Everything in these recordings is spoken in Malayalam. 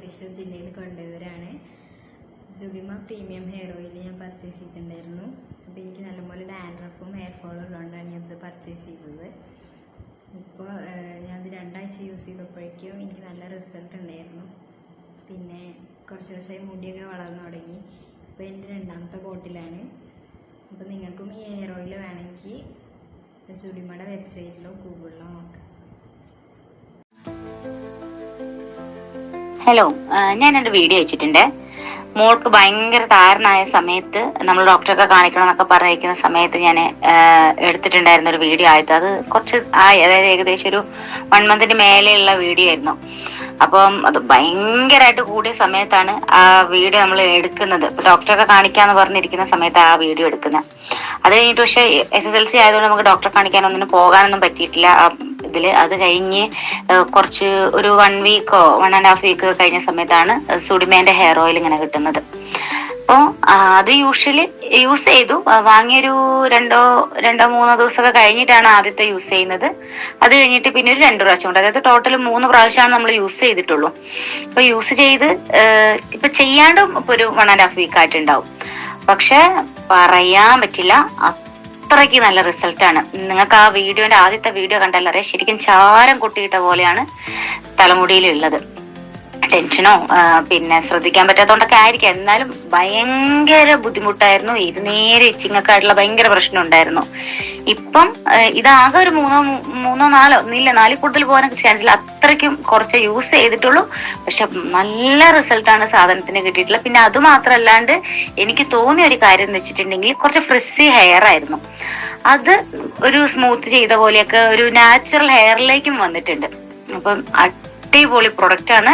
തൃശ്ശൂർ ജില്ലയിൽ കൊണ്ടുവരാണ്. സുഡിമ പ്രീമിയം ഹെയർ ഓയിൽ ഞാൻ പർച്ചേസ് ചെയ്തിട്ടുണ്ടായിരുന്നു. അപ്പോൾ എനിക്ക് നല്ലപോലെ ഡാൻഡ്രഫും ഹെയർ ഫോളും ഉള്ളതുകൊണ്ടാണ് ഞാനത് പർച്ചേസ് ചെയ്തത്. ഇപ്പോൾ ഞാനത് 2 ആഴ്ച യൂസ് ചെയ്തപ്പോഴേക്കും എനിക്ക് നല്ല റിസൾട്ട് ഉണ്ടായിരുന്നു. പിന്നെ കുറച്ച് ദിവസമായി മുടിയൊക്കെ വളർന്നു തുടങ്ങി. ഇപ്പോൾ എൻ്റെ 2ാമത്തെ ബോട്ടിലാണ്. അപ്പോൾ നിങ്ങൾക്കും ഈ ഹെയർ ഓയിൽ വേണമെങ്കിൽ സുഡിമയുടെ വെബ്സൈറ്റിലോ ഗൂഗിളിലോ നോക്കാം. ഹലോ, ഞാനൊരു വീഡിയോ വെച്ചിട്ടുണ്ട്. മോൾക്ക് ഭയങ്കര താരനായ സമയത്ത് നമ്മൾ ഡോക്ടറൊക്കെ കാണിക്കണം എന്നൊക്കെ പറഞ്ഞിരിക്കുന്ന സമയത്ത് ഞാൻ എടുത്തിട്ടുണ്ടായിരുന്ന ഒരു വീഡിയോ ആയത്. അത് കുറച്ച് അതായത് ഏകദേശം ഒരു 1 മന്തിന് മേലെയുള്ള വീഡിയോ ആയിരുന്നു. അപ്പം അത് ഭയങ്കരമായിട്ട് കൂടിയ സമയത്താണ് ആ വീഡിയോ നമ്മൾ എടുക്കുന്നത്. ഇപ്പൊ ഡോക്ടറൊക്കെ കാണിക്കാന്ന് പറഞ്ഞിരിക്കുന്ന സമയത്ത് ആ വീഡിയോ എടുക്കുന്നത്. അത് കഴിഞ്ഞിട്ട് പക്ഷെ SSLC ആയതുകൊണ്ട് നമുക്ക് ഡോക്ടറെ കാണിക്കാനൊന്നിനും പോകാനൊന്നും പറ്റിയിട്ടില്ല ഇതില്. അത് കഴിഞ്ഞ് കുറച്ച് ഒരു 1 വീക്കോ 1.5 വീക്ക് കഴിഞ്ഞ സമയത്താണ് സുഡിമേന്റെ ഹെയർ ഓയിൽ ഇങ്ങനെ കിട്ടുന്നത്. അപ്പോൾ അത് യൂഷ്വലി യൂസ് ചെയ്തു. വാങ്ങിയൊരു 2-3 ദിവസമൊക്കെ കഴിഞ്ഞിട്ടാണ് ആദ്യത്തെ യൂസ് ചെയ്യുന്നത്. അത് കഴിഞ്ഞിട്ട് പിന്നെ ഒരു 2 പ്രാവശ്യം കൊണ്ട്, അതായത് ടോട്ടൽ 3 പ്രാവശ്യമാണ് നമ്മൾ യൂസ് ചെയ്തിട്ടുള്ളൂ. ഇപ്പൊ യൂസ് ചെയ്ത് ഇപ്പൊ ചെയ്യാണ്ടും ഇപ്പൊ ഒരു 1.5 വീക്ക് ആയിട്ടുണ്ടാവും. പക്ഷെ പറയാൻ പറ്റില്ല, അത്രയ്ക്ക് നല്ല റിസൾട്ടാണ്. നിങ്ങൾക്ക് ആ വീഡിയോന്റെ ആദ്യത്തെ വീഡിയോ കണ്ടാൽ അറിയാം, ശരിക്കും ചാരം കൊട്ടിയിട്ട പോലെയാണ് തലമുടിയിലുള്ളത്. ടെൻഷനോ പിന്നെ ശ്രദ്ധിക്കാൻ പറ്റാത്തതുകൊണ്ടൊക്കെ ആയിരിക്കും. എന്നാലും ഭയങ്കര ബുദ്ധിമുട്ടായിരുന്നു. ഇത് നേരെ ഇച്ചിങ്ങൊക്കെ ആയിട്ടുള്ള ഭയങ്കര പ്രശ്നം ഉണ്ടായിരുന്നു. ഇപ്പം ഇതാകെ ഒരു 3-4 കൂടുതൽ പോകാനൊക്കെ ചാൻസില്ല. അത്രയ്ക്കും കുറച്ച് യൂസ് ചെയ്തിട്ടുള്ളൂ. പക്ഷെ നല്ല റിസൾട്ടാണ് സാധനത്തിന് കിട്ടിയിട്ടുള്ളത്. പിന്നെ അത് മാത്രമല്ലാണ്ട് എനിക്ക് തോന്നിയ ഒരു കാര്യം എന്ന് വെച്ചിട്ടുണ്ടെങ്കിൽ കുറച്ച് ഫ്രിസി ഹെയർ ആയിരുന്നു. അത് ഒരു സ്മൂത്ത് ചെയ്ത പോലെയൊക്കെ ഒരു നാച്ചുറൽ ഹെയറിലേക്കും വന്നിട്ടുണ്ട്. അപ്പം അടിപൊളി പ്രൊഡക്റ്റ് ആണ്.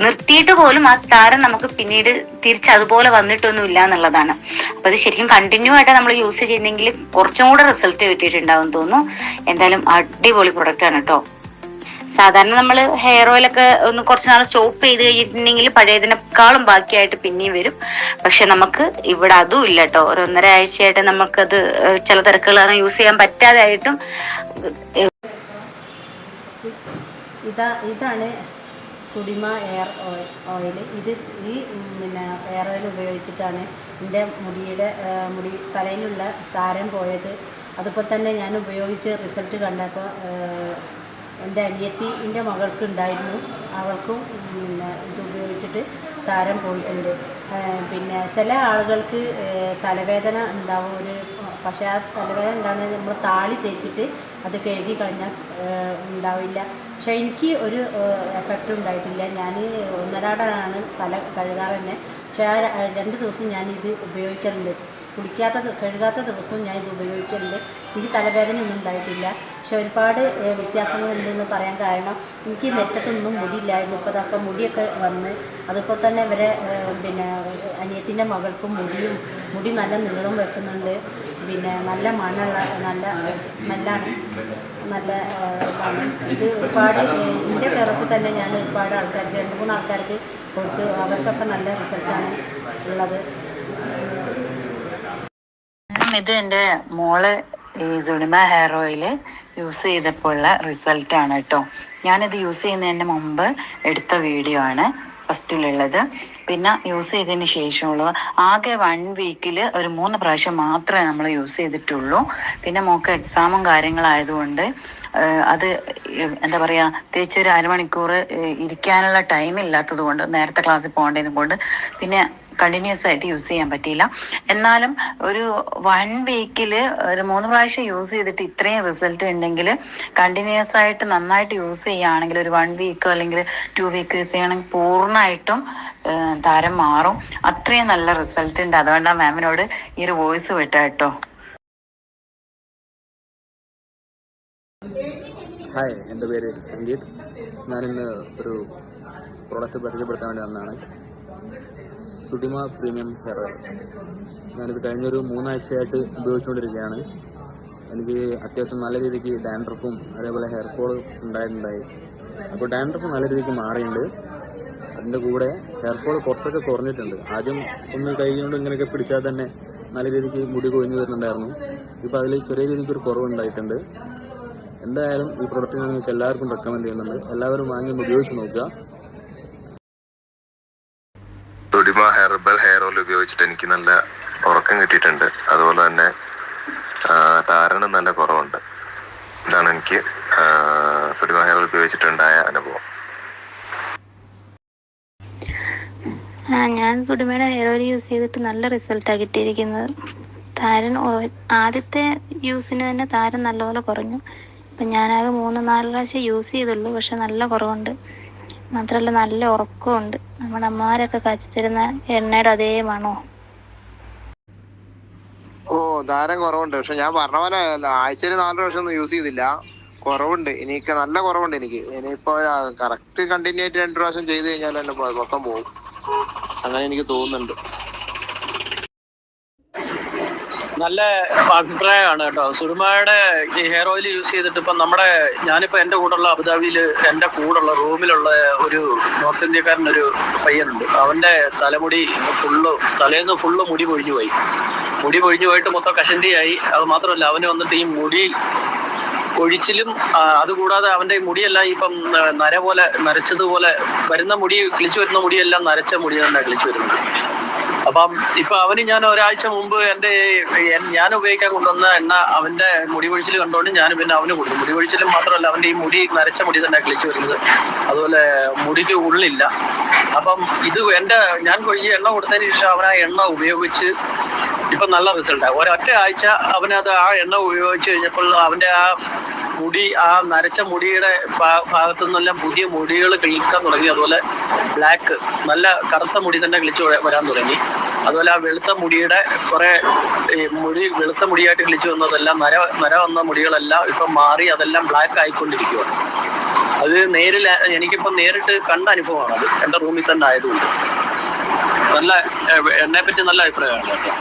നിർത്തിയിട്ട് പോലും ആ താരം നമുക്ക് പിന്നീട് തിരിച്ച് അതുപോലെ വന്നിട്ടൊന്നും ഇല്ല എന്നുള്ളതാണ്. അപ്പൊ അത് ശരിക്കും കണ്ടിന്യൂ ആയിട്ട് നമ്മൾ യൂസ് ചെയ്യുന്നെങ്കിൽ കുറച്ചും കൂടെ റിസൾട്ട് കിട്ടിയിട്ടുണ്ടാവും തോന്നുന്നു. എന്തായാലും അടിപൊളി പ്രൊഡക്റ്റ് ആണ് കേട്ടോ. സാധാരണ നമ്മൾ ഹെയർ ഓയിലൊക്കെ ഒന്ന് കുറച്ച് നാൾ സ്റ്റോപ്പ് ചെയ്ത് കഴിഞ്ഞിട്ടുണ്ടെങ്കിൽ പഴയതിനേക്കാളും ബാക്കിയായിട്ട് പിന്നെയും വരും. പക്ഷെ നമുക്ക് ഇവിടെ അതും ഇല്ല കേട്ടോ. ഒരു 1.5 ആഴ്ചയായിട്ട് നമുക്കത് ചില തിരക്കുകൾ കാരണം യൂസ് ചെയ്യാൻ പറ്റാതെ ആയിട്ടും. ഇതാണ് സുഡിമ ഹെയർ ഓയിൽ. ഇത് ഈ ഹെയർ ഓയിൽ ഉപയോഗിച്ചിട്ടാണ് എൻ്റെ മുടി തലയിലുള്ള താരം പോയത്. അതുപോലെ തന്നെ ഞാൻ ഉപയോഗിച്ച് റിസൾട്ട് കണ്ടപ്പോൾ എൻ്റെ അനിയത്തിൻ്റെ മകൾക്ക് ഉണ്ടായിരുന്നു. അവൾക്കും ഇത് ഉപയോഗിച്ചിട്ട് താരം പോയിട്ടുണ്ട്. പിന്നെ ചില ആളുകൾക്ക് തലവേദന ഉണ്ടാവും. പക്ഷേ ആ തലവേദന ഉണ്ടാകുന്നത് നമ്മൾ താളി തേച്ചിട്ട് അത് കഴുകി കളഞ്ഞാൽ ഉണ്ടാവില്ല. പക്ഷേ എനിക്ക് ഒരു എഫക്റ്റും ഉണ്ടായിട്ടില്ല. ഞാൻ ഒന്നരാടാണ് തല കഴുകാറ് തന്നെ. പക്ഷേ ആ 2 ദിവസം ഞാനിത് ഉപയോഗിക്കലുണ്ട്. കഴുകാത്ത ദിവസവും ഞാൻ ഇത് ഉപയോഗിക്കലുണ്ട്. എനിക്ക് തലവേദന ഒന്നും ഉണ്ടായിട്ടില്ല. പക്ഷെ ഒരുപാട് വ്യത്യാസങ്ങളുണ്ടെന്ന് പറയാൻ കാരണം എനിക്ക് നെറ്റത്തൊന്നും മുടിയില്ലായിരുന്നു. ഇപ്പോൾ അപ്പം മുടിയൊക്കെ വന്ന്, അതുപോലെ തന്നെ ഇവരെ അനിയത്തിൻ്റെ മകൾക്കും മുടി നല്ല നീളം വെക്കുന്നുണ്ട്. പിന്നെ നല്ല മണമുള്ള നല്ല സ്മെല്ലാണ്, നല്ല ഇതാണ്. ഇത് ഒരുപാട് എൻ്റെ പേർക്ക് തന്നെ ഞാൻ ഒരുപാട് ആൾക്കാർക്ക് 2-3 ആൾക്കാർക്ക് കൊടുത്ത് അവർക്കൊക്കെ നല്ല റിസൾട്ടാണ് ഉള്ളത്. ഇത് എൻ്റെ മോള് ഈ സുഡിമ ഹെയർ ഓയില് യൂസ് ചെയ്തപ്പോൾ ഉള്ള റിസൾട്ടാണ് കേട്ടോ. ഞാനിത് യൂസ് ചെയ്യുന്നതിന് മുമ്പ് എടുത്ത വീഡിയോ ആണ് ഫസ്റ്റിലുള്ളത്. പിന്നെ യൂസ് ചെയ്തതിന് ശേഷമുള്ള ആകെ 1 വീക്കിൽ ഒരു 3 പ്രാവശ്യം മാത്രമേ നമ്മൾ യൂസ് ചെയ്തിട്ടുള്ളൂ. പിന്നെ മോൾക്ക് എക്സാമും കാര്യങ്ങളായതുകൊണ്ട് അത് എന്താ പറയുക, തേച്ച് ഒരു 1/2 മണിക്കൂർ ഇരിക്കാനുള്ള ടൈം ഇല്ലാത്തത് കൊണ്ട്, നേരത്തെ ക്ലാസ്സിൽ പോകേണ്ടതിനെ കൊണ്ട് പിന്നെ കണ്ടിന്യൂസ് ആയിട്ട് യൂസ് ചെയ്യാൻ പറ്റിയില്ല. എന്നാലും ഒരു 1 വീക്കിൽ ഒരു 3 പ്രാവശ്യം യൂസ് ചെയ്തിട്ട് ഇത്രയും റിസൾട്ട് ഉണ്ടെങ്കിൽ കണ്ടിന്യൂസ് ആയിട്ട് നന്നായിട്ട് യൂസ് ചെയ്യുകയാണെങ്കിൽ ഒരു 1 വീക്കോ അല്ലെങ്കിൽ 2 വീക്ക് യൂസ് ചെയ്യുകയാണെങ്കിൽ പൂർണ്ണമായിട്ടും താരം മാറും. അത്രയും നല്ല റിസൾട്ട് ഉണ്ട്. അതുകൊണ്ടാണ് മാമിനോട് ഈ ഒരു വോയിസ് വിട്ട കേട്ടോ. ഹായ്, എൻ്റെ പേര് സംഗീത്. ഞാനിന്ന് ഒരു പ്രോഡക്റ്റ് പരിചയപ്പെടുത്താൻ വേണ്ടി വന്നതാണ്. സുഡിമ പ്രീമിയം ഹെയർ ഓയിൽ. ഞാനിത് കഴിഞ്ഞൊരു 3 ആഴ്ചയായിട്ട് ഉപയോഗിച്ചുകൊണ്ടിരിക്കുകയാണ്. എനിക്ക് അത്യാവശ്യം നല്ല രീതിക്ക് ഡാൻഡ്രഫും അതേപോലെ ഹെയർ ഫോളും ഉണ്ടായിട്ടുണ്ടായി. അപ്പോൾ ഡാൻഡ്രഫ് നല്ല രീതിക്ക് മാറിയിട്ടുണ്ട്. അതിൻ്റെ കൂടെ ഹെയർ ഫോൾ കുറച്ചൊക്കെ കുറഞ്ഞിട്ടുണ്ട്. ആദ്യം ഒന്ന് കൈ കൊണ്ട് ഇങ്ങനെയൊക്കെ പിടിച്ചാൽ തന്നെ നല്ല രീതിക്ക് മുടി കൊഴിഞ്ഞു വരുന്നുണ്ടായിരുന്നു. ഇപ്പോൾ അതിൽ ചെറിയ രീതിക്ക് ഒരു കുറവുണ്ടായിട്ടുണ്ട്. എന്തായാലും ഈ പ്രോഡക്റ്റ് ഞാൻ നിങ്ങൾക്ക് എല്ലാവർക്കും റെക്കമെൻഡ് ചെയ്യുന്നുണ്ട്. എല്ലാവരും വാങ്ങി ഒന്ന് ഉപയോഗിച്ച് നോക്കുക. ഓയിൽ ഉപയോഗിച്ചിട്ട് എനിക്ക് നല്ല ഉറക്കം കിട്ടിയിട്ടുണ്ട്. അതുപോലെ തന്നെ താരനും നല്ല കുറവുണ്ട്. ഇതാണ് എനിക്ക് സുഡിമ ഹെയർ ഓയിൽ ഉപയോഗിച്ചിട്ടുണ്ടായ അനുഭവം. ഞാൻ സുഡിമയുടെ ഹെയർ ഓയിൽ യൂസ് ചെയ്തിട്ട് നല്ല റിസൾട്ടാണ് കിട്ടിയിരിക്കുന്നത്. താരൻ ആദ്യത്തെ യൂസിന് തന്നെ താരൻ നല്ലപോലെ കുറഞ്ഞു. ഇപ്പം ഞാനാകെ 3-4 പ്രാവശ്യം യൂസ് ചെയ്തുള്ളൂ, പക്ഷെ നല്ല കുറവുണ്ട്. മാത്രമല്ല നല്ല ഉറക്കമുണ്ട്. നമ്മുടെ അമ്മമാരൊക്കെ കാച്ചി തരുന്ന എണ്ണയുടെ അതേ മണോ. താരം കുറവുണ്ട്. പക്ഷെ ഞാൻ പറഞ്ഞ പോലെ ആഴ്ചയിൽ 4 പ്രാവശ്യം ഒന്നും യൂസ് ചെയ്തില്ല. കുറവുണ്ട്, എനിക്ക് നല്ല കുറവുണ്ട്. ഇനിയിപ്പോ കറക്റ്റ് കണ്ടിന്യൂ ആയിട്ട് 2 പ്രാവശ്യം ചെയ്ത് കഴിഞ്ഞാൽ എന്നെ മൊത്തം പോകും, അങ്ങനെ എനിക്ക് തോന്നുന്നുണ്ട്. നല്ല അഭിപ്രായമാണ് കേട്ടോ. സുഡിമയുടെ ഈ ഹെയർ ഓയിൽ യൂസ് ചെയ്തിട്ട് ഇപ്പം ഞാനിപ്പോൾ എൻ്റെ കൂടെയുള്ള അബുദാബിയിൽ എൻ്റെ കൂടെയുള്ള റൂമിലുള്ള ഒരു നോർത്ത് ഇന്ത്യക്കാരനൊരു പയ്യനുണ്ട്. അവൻ്റെ തലമുടി തലേന്ന് ഫുള്ള് മുടി പൊഴിഞ്ഞു പോയിട്ട് മൊത്തം കഷണ്ടിയായി. അത് മാത്രമല്ല, അവന് വന്നിട്ട് ഈ മുടി കൊഴിച്ചിലും അതുകൂടാതെ അവൻ്റെ മുടിയെല്ലാം ഇപ്പം നരച്ചതുപോലെ വരുന്ന മുടി, കിളിച്ചു വരുന്ന മുടിയെല്ലാം നരച്ച മുടി തന്നെ കിളിച്ചു വരുന്നത്. അപ്പം ഇപ്പൊ അവന് ഞാൻ ഒരാഴ്ച മുമ്പ് ഞാൻ ഉപയോഗിക്കാൻ കൊണ്ടുവന്ന എണ്ണ അവന്റെ മുടി കൊഴിച്ചിൽ കണ്ടുകൊണ്ട് ഞാൻ പിന്നെ അവന് കൊടുത്തു. മുടി കൊഴിച്ചിലും മാത്രമല്ല, അവന്റെ ഈ മുടി നരച്ച മുടി തന്നെ കിളിച്ചു വരുന്നത്, അതുപോലെ മുടിക്ക് ഉള്ളില്ല. അപ്പം ഇത് ഞാൻ ഈ എണ്ണ കൊടുത്തതിന് ശേഷം അവൻ ആ എണ്ണ ഉപയോഗിച്ച് ഇപ്പൊ നല്ല റിസൾട്ടാണ്. ഒരൊറ്റ ആഴ്ച അവനത് ആ എണ്ണ ഉപയോഗിച്ച് കഴിഞ്ഞപ്പോൾ അവന്റെ ആ മുടി, ആ നരച്ച മുടിയുടെ ഭാഗത്തു നിന്നെല്ലാം പുതിയ മുടികൾ കിളിക്കാൻ തുടങ്ങി. അതുപോലെ ബ്ലാക്ക്, നല്ല കറുത്ത മുടി തന്നെ കിളിച്ചു വരാൻ തുടങ്ങി. അതുപോലെ ആ വെളുത്ത മുടിയുടെ വെളുത്ത മുടിയായിട്ട് കിളിച്ചു വന്നതെല്ലാം നര വന്ന മുടികളെല്ലാം ഇപ്പം മാറി, അതെല്ലാം ബ്ലാക്ക് ആയിക്കൊണ്ടിരിക്കുകയാണ്. അത് എനിക്കിപ്പം നേരിട്ട് കണ്ട അനുഭവമാണ്. അത് എൻ്റെ റൂമിൽ തന്നെ ആയതുകൊണ്ട് എണ്ണയെ പറ്റി നല്ല അഭിപ്രായമാണ് കേട്ടോ.